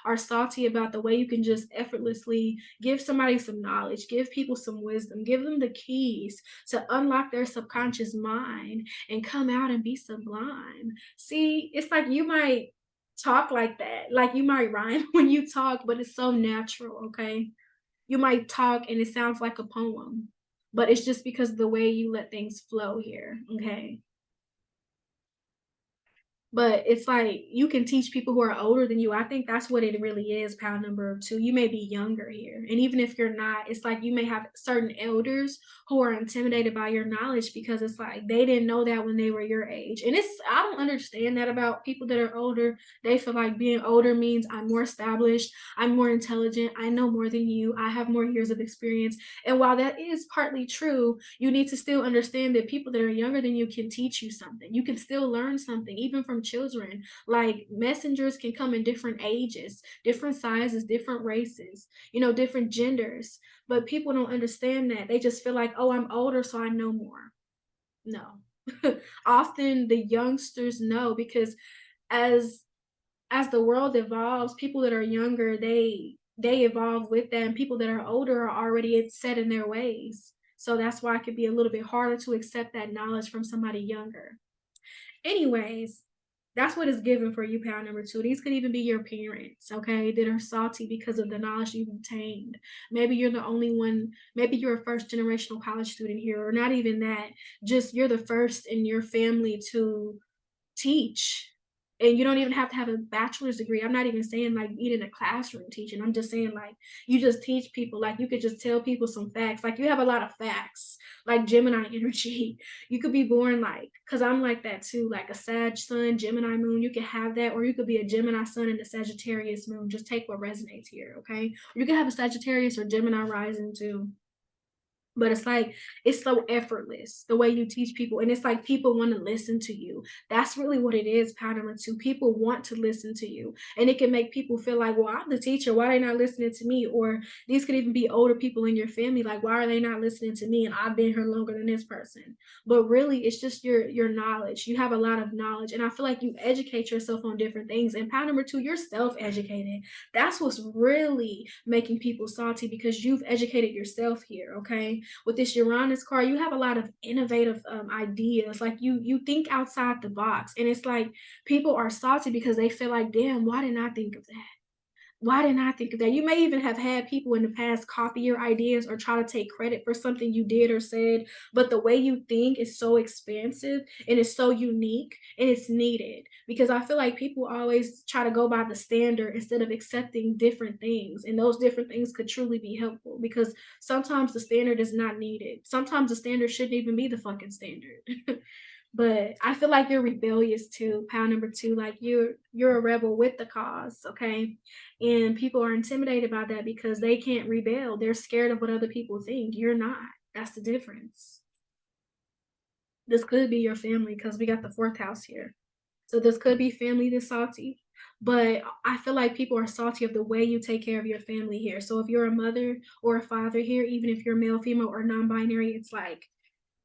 are salty about the way you can just effortlessly give somebody some knowledge, give people some wisdom, give them the keys to unlock their subconscious mind and come out and be sublime. See, it's like you might talk like that, like you might rhyme when you talk, but it's so natural, okay? You might talk and it sounds like a poem, but it's just because of the way you let things flow here, okay? But it's like you can teach people who are older than you. I think that's what it really is, pound number two. You may be younger here. And even if you're not, it's like you may have certain elders who are intimidated by your knowledge because it's like they didn't know that when they were your age. And I don't understand that about people that are older. They feel like being older means I'm more established, I'm more intelligent, I know more than you, I have more years of experience. And while that is partly true, you need to still understand that people that are younger than you can teach you something. You can still learn something, even from children. Like messengers can come in different ages, different sizes, different races, different genders. But people don't understand that. They just feel like, oh, I'm older, so I know more. No. Often the youngsters know because as as the world evolves, people that are younger, they evolve with that, and people that are older are already set in their ways. So that's why it could be a little bit harder to accept that knowledge from somebody younger. Anyways, that's what is given for you, pound number two. These could even be your parents, okay, that are salty because of the knowledge you've obtained. Maybe you're the only one, maybe you're a first generational college student here, or not even that, just you're the first in your family to teach. And you don't even have to have a bachelor's degree. I'm not even saying like being in a classroom teaching. I'm just saying like you just teach people. Like you could just tell people some facts. Like you have a lot of facts, like Gemini energy. You could be born like, because I'm like that too, like a Sag sun, Gemini moon. You could have that, or you could be a Gemini sun and a Sagittarius moon. Just take what resonates here, okay? You could have a Sagittarius or Gemini rising too. But it's like it's so effortless the way you teach people, and it's like people want to listen to you. That's really what it is, pattern number two. People want to listen to you, and it can make people feel like, well, I'm the teacher, why are they not listening to me? Or these could even be older people in your family, like, why are they not listening to me, and I've been here longer than this person. But really it's just your knowledge. You have a lot of knowledge, and I feel like you educate yourself on different things. And pattern number two, you're self-educated. That's what's really making people salty, because you've educated yourself here, okay? With this Uranus card, you have a lot of innovative ideas. Like you think outside the box, and it's like people are salty because they feel like, damn, why didn't I think of that? Why didn't I think of that? You may even have had people in the past copy your ideas or try to take credit for something you did or said, but the way you think is so expansive and it's so unique and it's needed, because I feel like people always try to go by the standard instead of accepting different things. And those different things could truly be helpful, because sometimes the standard is not needed. Sometimes the standard shouldn't even be the fucking standard. But I feel like you're rebellious too, pound number two. Like you're a rebel with the cause, okay? And people are intimidated by that because they can't rebel. They're scared of what other people think. You're not. That's the difference. This could be your family because we got the fourth house here. So this could be family that's salty. But I feel like people are salty of the way you take care of your family here. So if you're a mother or a father here, even if you're male, female, or non-binary, it's like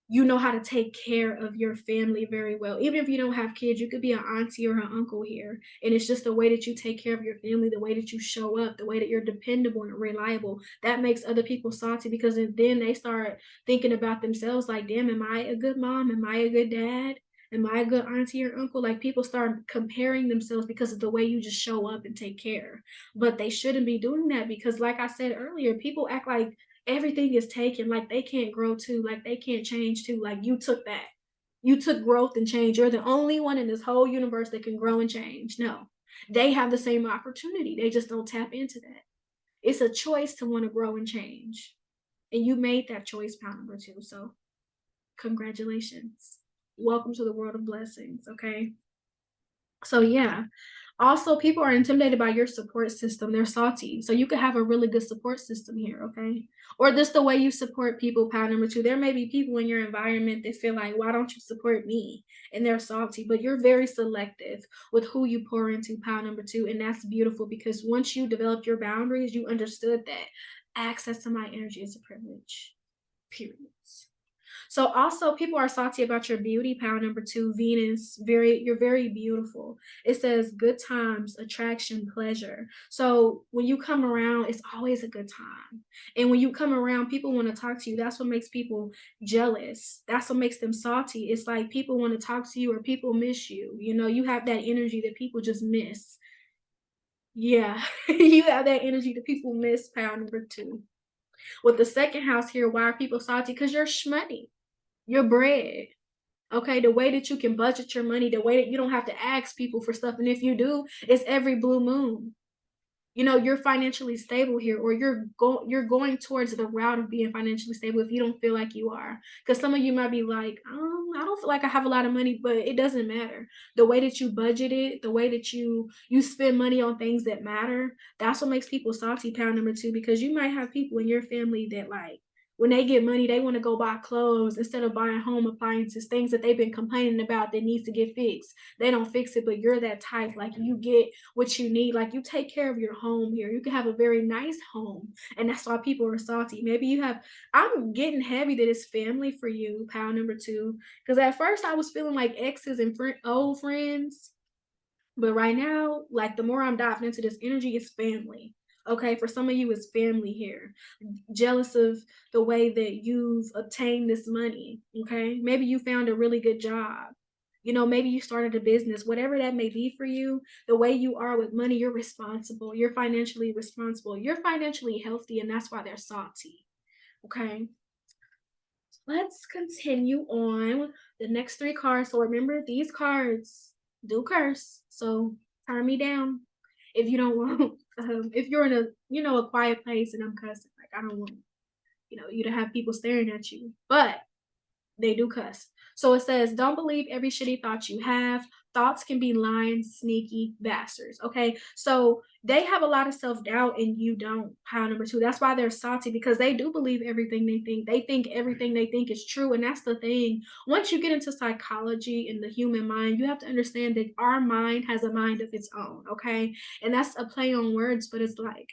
you know how to take care of your family very well. Even if you don't have kids, you could be an auntie or an uncle here. And it's just the way that you take care of your family, the way that you show up, the way that you're dependable and reliable. That makes other people salty, because then they start thinking about themselves like, damn, am I a good mom? Am I a good dad? Am I a good auntie or uncle? Like people start comparing themselves because of the way you just show up and take care. But they shouldn't be doing that, because, like I said earlier, people act like everything is taken, like they can't grow too, like they can't change too. Like you took that. You took growth and change. You're the only one in this whole universe that can grow and change. No. They have the same opportunity. They just don't tap into that. It's a choice to want to grow and change. And you made that choice, pound number two. So congratulations. Welcome to the world of blessings, okay? So yeah. Also, people are intimidated by your support system. They're salty. So you could have a really good support system here, okay? Or just the way you support people, pound number two. There may be people in your environment that feel like, why don't you support me? And they're salty, but you're very selective with who you pour into, pound number two. And that's beautiful because once you develop your boundaries, you understood that access to my energy is a privilege. Period. So also people are salty about your beauty, pound number two, Venus. You're very beautiful. It says good times, attraction, pleasure. So when you come around, it's always a good time. And when you come around, people want to talk to you. That's what makes people jealous. That's what makes them salty. It's like people want to talk to you or people miss you. You know, you have that energy that people just miss. Yeah, you have that energy that people miss, pound number two. With the second house here, why are people salty? Because you're shmoney. Your bread. Okay, the way that you can budget your money, the way that you don't have to ask people for stuff, and if you do, it's every blue moon. You know, you're financially stable here, or you're going towards the route of being financially stable if you don't feel like you are. Because some of you might be like, I don't feel like I have a lot of money, but it doesn't matter. The way that you budget it, the way that you spend money on things that matter, that's what makes people salty, pound number two, because you might have people in your family that like when they get money, they want to go buy clothes instead of buying home appliances, things that they've been complaining about that needs to get fixed. They don't fix it, but you're that type. Like you get what you need. Like you take care of your home here. You can have a very nice home. And that's why people are salty. Maybe you have, I'm getting heavy that it's family for you, pound number two. Because at first I was feeling like exes and old friends. But right now, like the more I'm diving into this energy, it's family. Okay, for some of you, it's family here. Jealous of the way that you've obtained this money. Okay, maybe you found a really good job. You know, maybe you started a business, whatever that may be for you. The way you are with money, you're responsible. You're financially responsible. You're financially healthy, and that's why they're salty. Okay, let's continue on the next three cards. So remember, these cards do curse. So turn me down if you don't want. If you're in a a quiet place and I'm cussing, like I don't want you to have people staring at you. But they do cuss. So it says, don't believe every shitty thought you have. Thoughts can be lying, sneaky bastards. Okay. So they have a lot of self doubt and you don't. Pound number two. That's why they're salty because they do believe everything they think. They think everything they think is true. And that's the thing. Once you get into psychology and the human mind, you have to understand that our mind has a mind of its own. Okay. And that's a play on words, but it's like,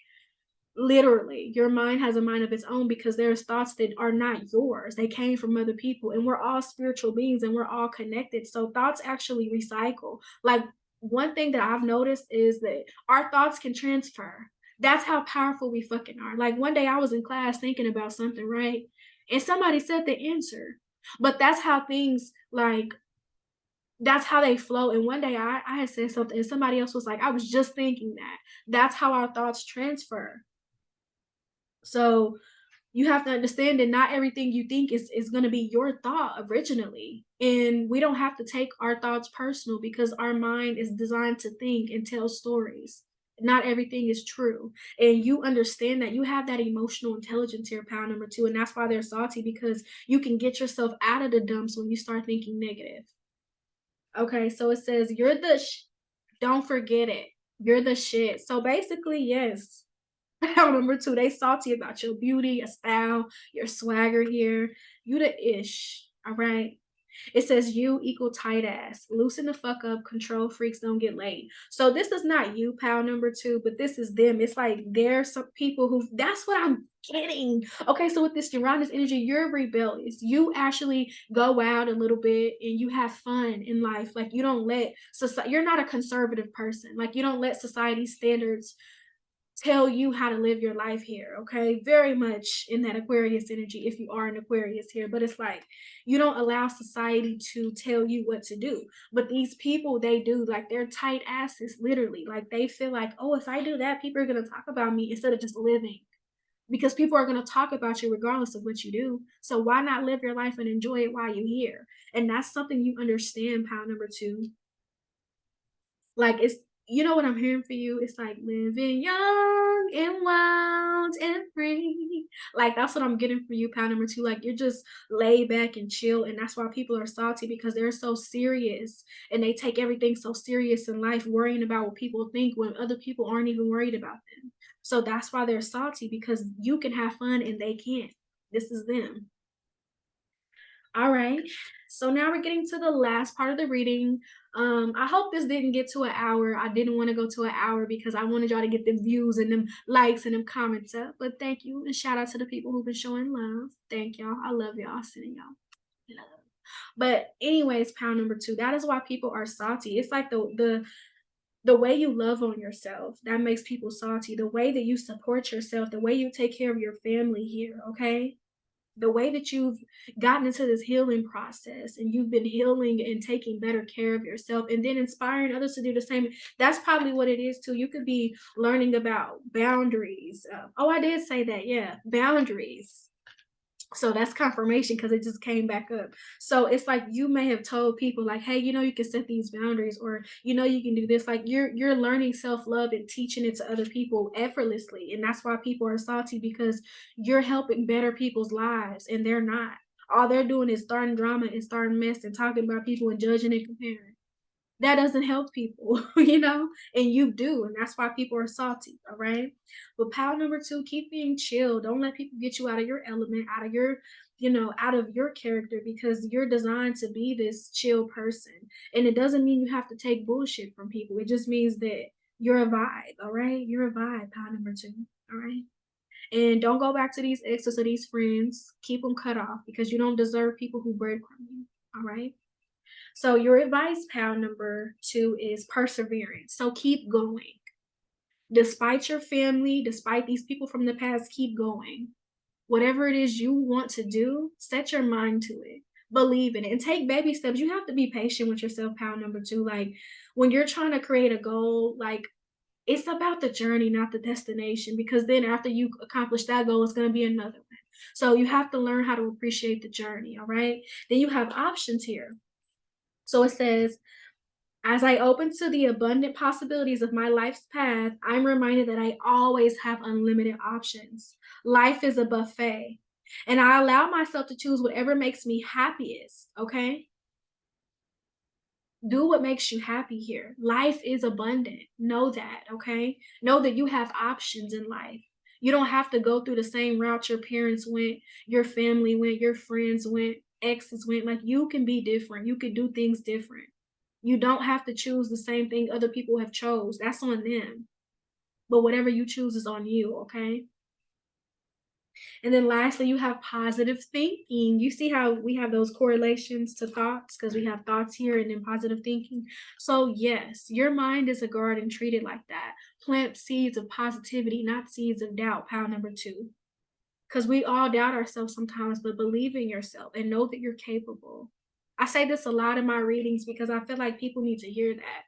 literally, your mind has a mind of its own because there's thoughts that are not yours. They came from other people, and we're all spiritual beings and we're all connected. So thoughts actually recycle. Like one thing that I've noticed is that our thoughts can transfer. That's how powerful we fucking are. Like one day I was in class thinking about something, right? And somebody said the answer. But that's how things like that's how they flow. And one day I had said something and somebody else was like, I was just thinking that. That's how our thoughts transfer. So you have to understand that not everything you think is going to be your thought originally. And we don't have to take our thoughts personal because our mind is designed to think and tell stories. Not everything is true. And you understand that you have that emotional intelligence here, pound number two. And that's why they're salty because you can get yourself out of the dumps when you start thinking negative. Okay, so it says, don't forget it. You're the shit. So basically, yes, number two, they salty about your beauty, your style, your swagger here. You the ish. All right. It says you equal tight ass. Loosen the fuck up. Control freaks don't get laid. So this is not you, pal number two, but this is them. It's like there's some people who that's what I'm getting. Okay, so with this Uranus energy, you're rebellious. You actually go out a little bit and you have fun in life. Like you don't let society, you're not a conservative person. Like you don't let society's standards tell you how to live your life here, okay? Very much in that Aquarius energy if you are an Aquarius here, but it's like you don't allow society to tell you what to do. But these people, they do, like they're tight asses, literally. Like they feel like, oh, if I do that, people are going to talk about me instead of just living. Because people are going to talk about you regardless of what you do. So why not live your life and enjoy it while you're here? And that's something you understand, pound number two. Like it's what I'm hearing for you? It's like living young and wild and free. Like, that's what I'm getting from you, pal number 2. Like, you're just laid back and chill, and that's why people are salty because they're so serious and they take everything so serious in life, worrying about what people think when other people aren't even worried about them. So that's why they're salty because you can have fun and they can't. This is them. All right. So now we're getting to the last part of the reading. I hope this didn't get to an hour. I didn't want to go to an hour because I wanted y'all to get them views and them likes and them comments up. But thank you and shout out to the people who've been showing love. Thank y'all. I love y'all. Sending y'all love. But anyways, pound number 2. That is why people are salty. It's like the way you love on yourself that makes people salty. The way that you support yourself, the way you take care of your family here. Okay, the way that you've gotten into this healing process and you've been healing and taking better care of yourself and then inspiring others to do the same. That's probably what it is too. You could be learning about boundaries. Oh, I did say that. Yeah, boundaries. So that's confirmation because it just came back up. So it's like you may have told people like, hey, you can set these boundaries, or you can do this. Like you're learning self-love and teaching it to other people effortlessly. And that's why people are salty because you're helping better people's lives and they're not. All they're doing is starting drama and starting mess and talking about people and judging and comparing. That doesn't help people, and you do, and that's why people are salty, all right? But power number 2, keep being chill. Don't let people get you out of your element, out of your character because you're designed to be this chill person. And it doesn't mean you have to take bullshit from people. It just means that you're a vibe, all right? You're a vibe, power number 2, all right? And don't go back to these exes or these friends. Keep them cut off because you don't deserve people who breadcrumb you, all right? So your advice, pound number 2, is perseverance. So keep going. Despite your family, despite these people from the past, keep going. Whatever it is you want to do, set your mind to it. Believe in it and take baby steps. You have to be patient with yourself, pound number 2. Like when you're trying to create a goal, like it's about the journey, not the destination, because then after you accomplish that goal, it's going to be another one. So you have to learn how to appreciate the journey, all right? Then you have options here. So it says, as I open to the abundant possibilities of my life's path, I'm reminded that I always have unlimited options. Life is a buffet, and I allow myself to choose whatever makes me happiest, okay? Do what makes you happy here. Life is abundant. Know that, okay? Know that you have options in life. You don't have to go through the same route your parents went, your family went, your friends went, exes went. Like you can be different. You can do things different. You don't have to choose the same thing other people have chose. That's on them. But whatever you choose is on you, okay? And then lastly, you have positive thinking. You see how we have those correlations to thoughts because we have thoughts here and then positive thinking. So, yes, your mind is a garden, treated like that. Plant seeds of positivity, not seeds of doubt. Pound number 2. Because we all doubt ourselves sometimes, but believe in yourself and know that you're capable. I say this a lot in my readings because I feel like people need to hear that.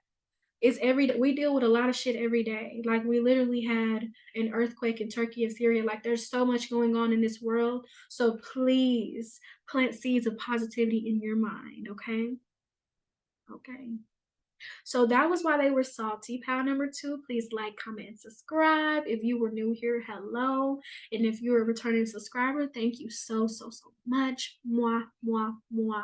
It's every day. We deal with a lot of shit every day. Like we literally had an earthquake in Turkey and Syria. Like there's so much going on in this world. So please plant seeds of positivity in your mind, okay? Okay. So that was why they were salty. Pound number 2, please like, comment, and subscribe. If you were new here, hello. And if you're a returning subscriber, thank you so, so, so much. Mwah, mwah, mwah.